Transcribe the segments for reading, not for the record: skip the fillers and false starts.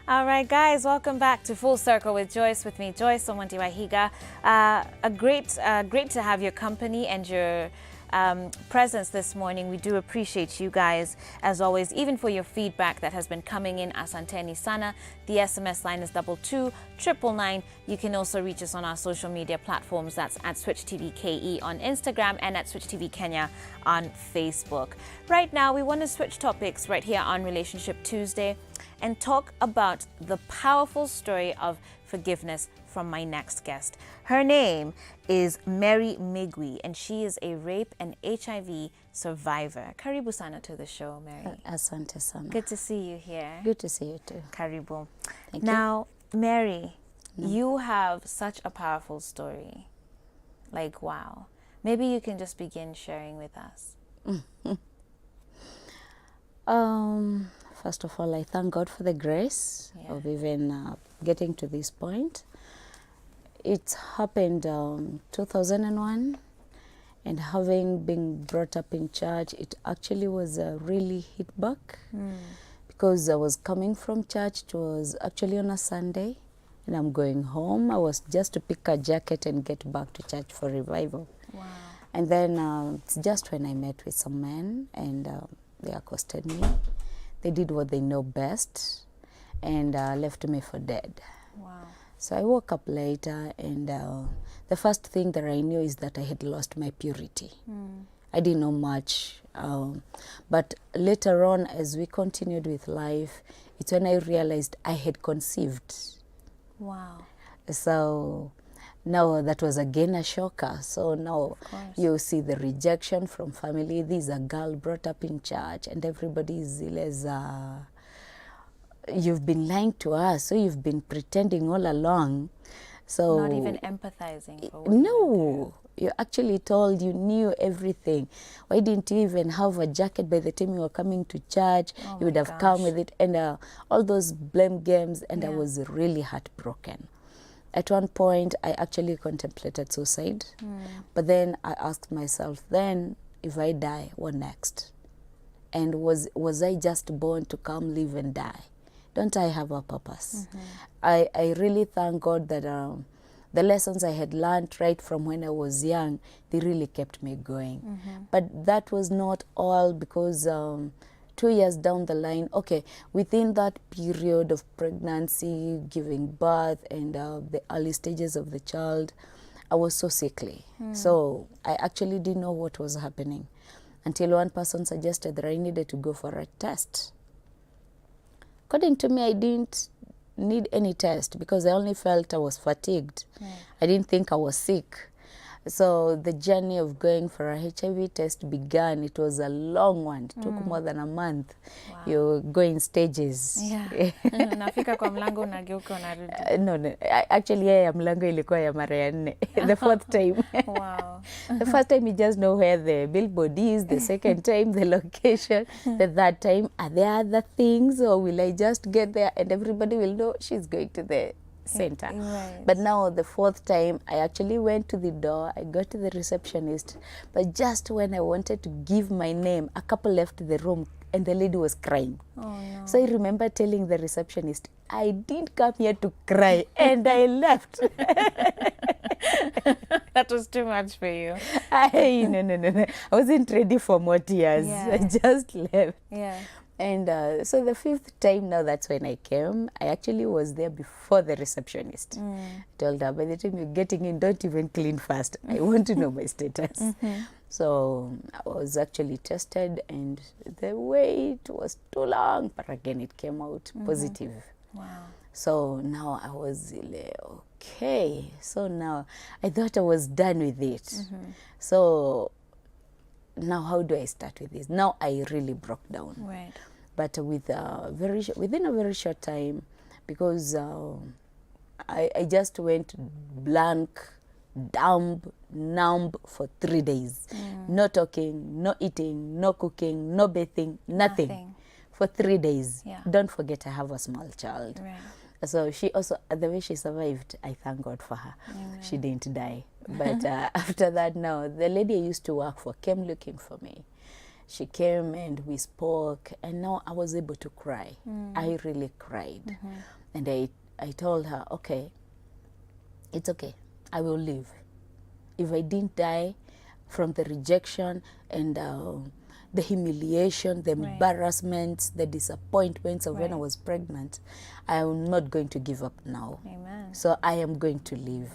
All right, guys, welcome back to Full Circle with Joyce. With me, Joyce Omonti Wahiga. Great to have your company and your presence this morning. We do appreciate you guys, as always, even for your feedback that has been coming in. Asanteni sana. The SMS line is 22999. You can also reach us on our social media platforms. That's at Switch TV KE on Instagram and at Switch TV Kenya on Facebook. Right now, we want to switch topics right here on Relationship Tuesday and talk about the powerful story of forgiveness from my next guest. Her name is Mary Migwi, and she is a rape and HIV survivor. Karibu sana to the show, Mary. Asante sana. Good to see you here. Good to see you too. Karibu. Thank now, Mary, you have such a powerful story. Like, wow. Maybe you can just begin sharing with us. First of all, I thank God for the grace of even getting to this point. It happened 2001, and having been brought up in church, it actually was a really hit back because I was coming from church. It was actually on a Sunday, and I'm going home. I was just to pick a jacket and get back to church for revival. Wow. And then it's just when I met with some men, and they accosted me. They did what they know best and left me for dead. Wow. So I woke up later, and the first thing that I knew is that I had lost my purity. I didn't know much. But later on, as we continued with life, it's when I realized I had conceived. Wow. So now that was again a shocker. So now you see the rejection from family. This is a girl brought up in church, and everybody is zealous. You've been lying to us, so you've been pretending all along. So not even empathizing for what no, you actually told you knew everything. Why didn't you even have a jacket by the time you were coming to church? You would have come with it, and all those blame games, and I was really heartbroken. At one point, I actually contemplated suicide, but then I asked myself, then if I die, what next? And was I just born to come, live, and die? Don't I have a purpose? I really thank God that the lessons I had learned right from when I was young, they really kept me going. But that was not all, because 2 years down the line, within that period of pregnancy, giving birth, and the early stages of the child, I was so sickly. So I actually didn't know what was happening until one person suggested that I needed to go for a test. According to me, I didn't need any test because I only felt I was fatigued. I didn't think I was sick. So the journey of going for a HIV test began. It was a long one. It took more than a month. Wow. You go in stages. Nafika kwa mlango unageuka unarudi. No. Actually, ya mlango ilikuwa ya mara ya 4. The fourth time. Wow. The first time you just know where the billboard is. The second time, the location. The third time, are there other things, or will I just get there and everybody will know she's going to the center? Right. But now the fourth time, I actually went to the door. I got to the receptionist, but just when I wanted to give my name, a couple left the room and the lady was crying. Oh, no. So I remember telling the receptionist, I didn't come here to cry, and I left. That was too much for you. No. I wasn't ready for more tears. I just left. Yeah. And so the fifth time, now that's when I came. I actually was there before the receptionist. I told her, by the time you're getting in, don't even clean fast. I want to know my status. So I was actually tested, and the wait was too long, but again, it came out positive. Wow. So now I was like, okay. So now I thought I was done with it. So now how do I start with this? Now I really broke down. Right. But within a very short time, because I just went blank, dumb, numb for 3 days. No talking, no eating, no cooking, no bathing, nothing. For 3 days. Yeah. Don't forget I have a small child. Right. So she also, the way she survived, I thank God for her. Amen. She didn't die. But after that, now, the lady I used to work for came looking for me. She came and we spoke, and now I was able to cry. I really cried. And I told her, okay, it's okay, I will live. If I didn't die from the rejection and the humiliation, the embarrassment, the disappointments of when I was pregnant, I am not going to give up now. Amen. So I am going to live.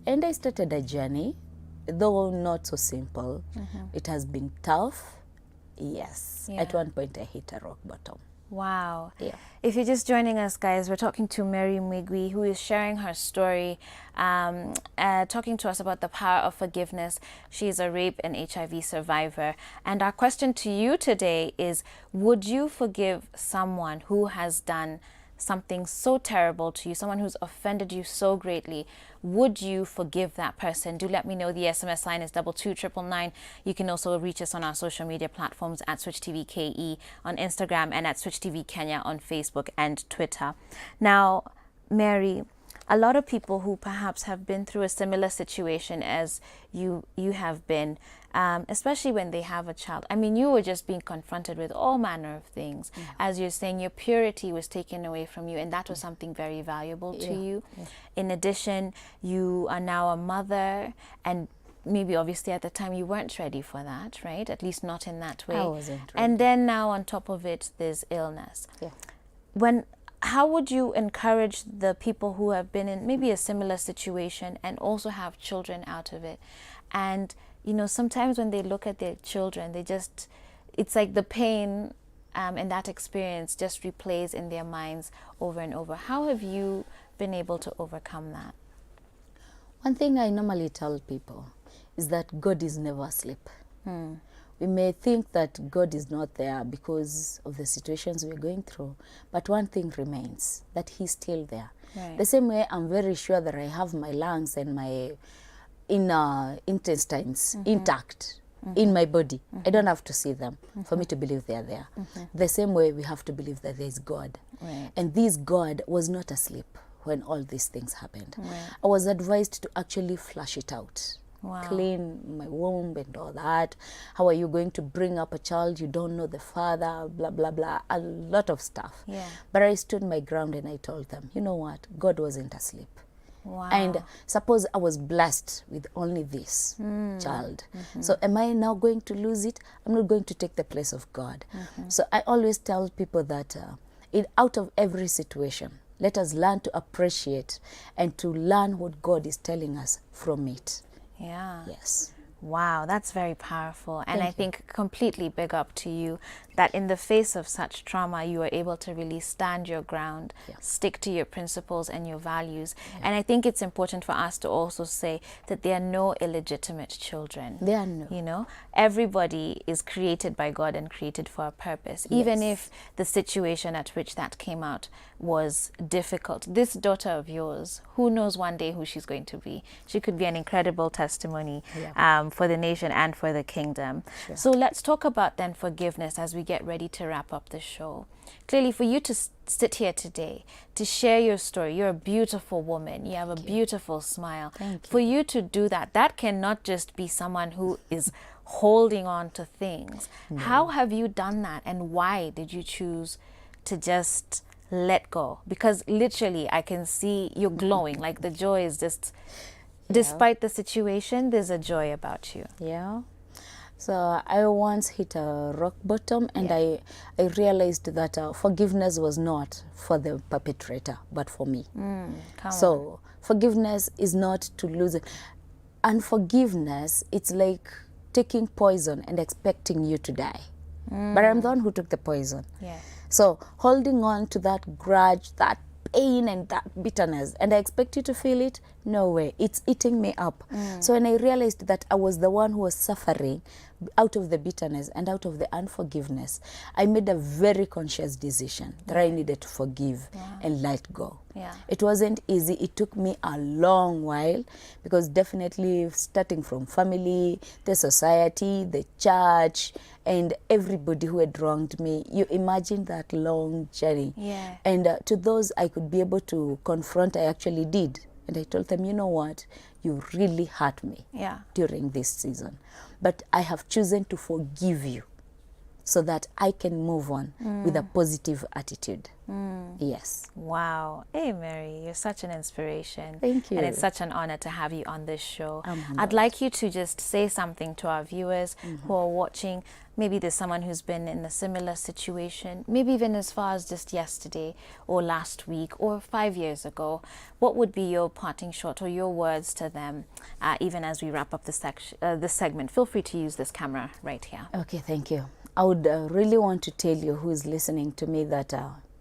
And I started a journey, though not so simple. It has been tough. Yes. At one point I hit a rock bottom. Wow. Yeah. If you're just joining us, guys, we're talking to Mary Mwigwi, who is sharing her story, talking to us about the power of forgiveness. She's a rape and HIV survivor. And our question to you today is, would you forgive someone who has done something so terrible to you, someone who's offended you so greatly? Would you forgive that person? Do let me know. The SMS line is 22999. You can also reach us on our social media platforms at Switch TV KE on Instagram and at Switch TV Kenya on Facebook and Twitter. Now, Mary, a lot of people who perhaps have been through a similar situation as you have been, especially when they have a child. I mean, you were just being confronted with all manner of things. As you're saying, your purity was taken away from you, and that was something very valuable to you. In addition, you are now a mother, and maybe obviously at the time you weren't ready for that, right? At least not in that way. I wasn't ready. And then now on top of it, there's illness. Yeah. How would you encourage the people who have been in maybe a similar situation and also have children out of it? And, you know, sometimes when they look at their children, it's like the pain and that experience just replays in their minds over and over. How have you been able to overcome that? One thing I normally tell people is that God is never asleep. We may think that God is not there because of the situations we're going through, but one thing remains, that He's still there. The same way I'm very sure that I have my lungs and my inner intestines intact in my body. I don't have to see them for me to believe they're there. The same way we have to believe that there's God. And this God was not asleep when all these things happened. I was advised to actually flush it out. Clean my womb and all that. How are you going to bring up a child? You don't know the father, blah, blah, blah. A lot of stuff. But I stood my ground and I told them, you know what? God wasn't asleep. And suppose I was blessed with only this child. So am I now going to lose it? I'm not going to take the place of God. So I always tell people that out of every situation, let us learn to appreciate and to learn what God is telling us from it. Yes. Wow, that's very powerful. And I think completely big up to you that in the face of such trauma, you are able to really stand your ground, stick to your principles and your values. And I think it's important for us to also say that there are no illegitimate children. There are no. You know, everybody is created by God and created for a purpose, even if the situation at which that came out was difficult. This daughter of yours, who knows one day who she's going to be? She could be an incredible testimony for the nation and for the kingdom. So let's talk about then forgiveness as we get ready to wrap up the show. Clearly, for you to sit here today, to share your story, you're a beautiful woman. You have a beautiful smile. For you to do that, that cannot just be someone who is holding on to things. How have you done that, and why did you choose to just let go? Because literally, I can see you're glowing. Like the joy is just... Despite the situation, there's a joy about you. So I once hit a rock bottom, and I realized that forgiveness was not for the perpetrator, but for me. Forgiveness is not to lose it. Unforgiveness, it's like taking poison and expecting you to die. But I'm the one who took the poison. So holding on to that grudge, that pain and that bitterness, and I expect you to feel it? No way. It's eating me up. So when I realized that I was the one who was suffering out of the bitterness and out of the unforgiveness, I made a very conscious decision that I needed to forgive and let go. It wasn't easy. It took me a long while, because definitely starting from family, the society, the church, and everybody who had wronged me, you imagine that long journey. And to those I could be able to confront, I actually did. And I told them, you know what, you really hurt me during this season. But I have chosen to forgive you. so that I can move on with a positive attitude. Yes. Wow. Hey, Mary, you're such an inspiration. Thank you. And it's such an honor to have you on this show. I'm honored. I'd like you to just say something to our viewers who are watching. Maybe there's someone who's been in a similar situation, maybe even as far as just yesterday or last week or 5 years ago. What would be your parting shot or your words to them, even as we wrap up this segment? Feel free to use this camera right here. Okay, thank you. I would really want to tell you who is listening to me that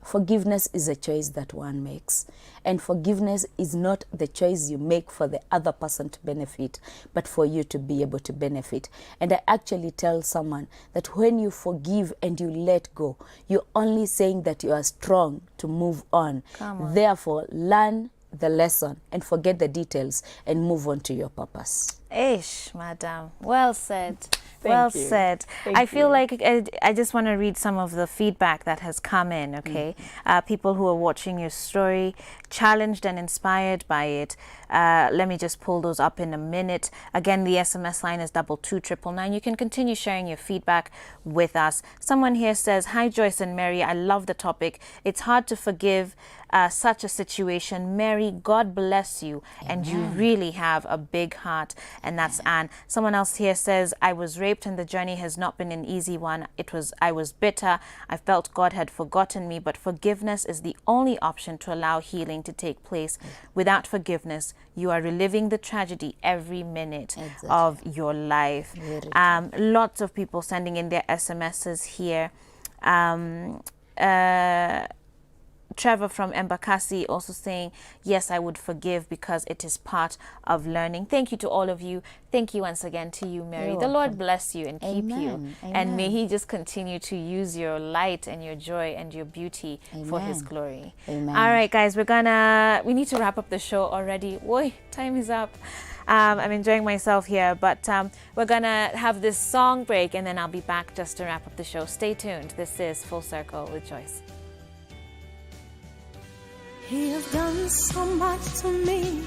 forgiveness is a choice that one makes. And forgiveness is not the choice you make for the other person to benefit, but for you to be able to benefit. And I actually tell someone that when you forgive and you let go, you're only saying that you are strong to move on. Therefore, learn the lesson and forget the details and move on to your purpose. Ish, madam. Well said. Well said. I feel like I just want to read some of the feedback that has come in, okay? People who are watching your story, challenged and inspired by it. Let me just pull those up in a minute. Again, the SMS line is 22999. You can continue sharing your feedback with us. Someone here says, hi, Joyce and Mary. I love the topic. It's hard to forgive such a situation. Mary, God bless you. Amen. And you really have a big heart. And that's Anne. Someone else here says, I was raped and the journey has not been an easy one. I was bitter. I felt God had forgotten me, but forgiveness is the only option to allow healing to take place. Without forgiveness, you are reliving the tragedy every minute of your life. Lots of people sending in their SMSs here. Trevor from Embakasi also saying, yes, I would forgive because it is part of learning. Thank you to all of you. Thank you once again to you, Mary. The Lord bless you and keep you. Amen. And may he just continue to use your light and your joy and your beauty for his glory. Amen. All right, guys, we need to wrap up the show already. Boy, time is up. I'm enjoying myself here, but we're gonna have this song break and then I'll be back just to wrap up the show. Stay tuned. This is Full Circle with Joyce. He has done so much to me.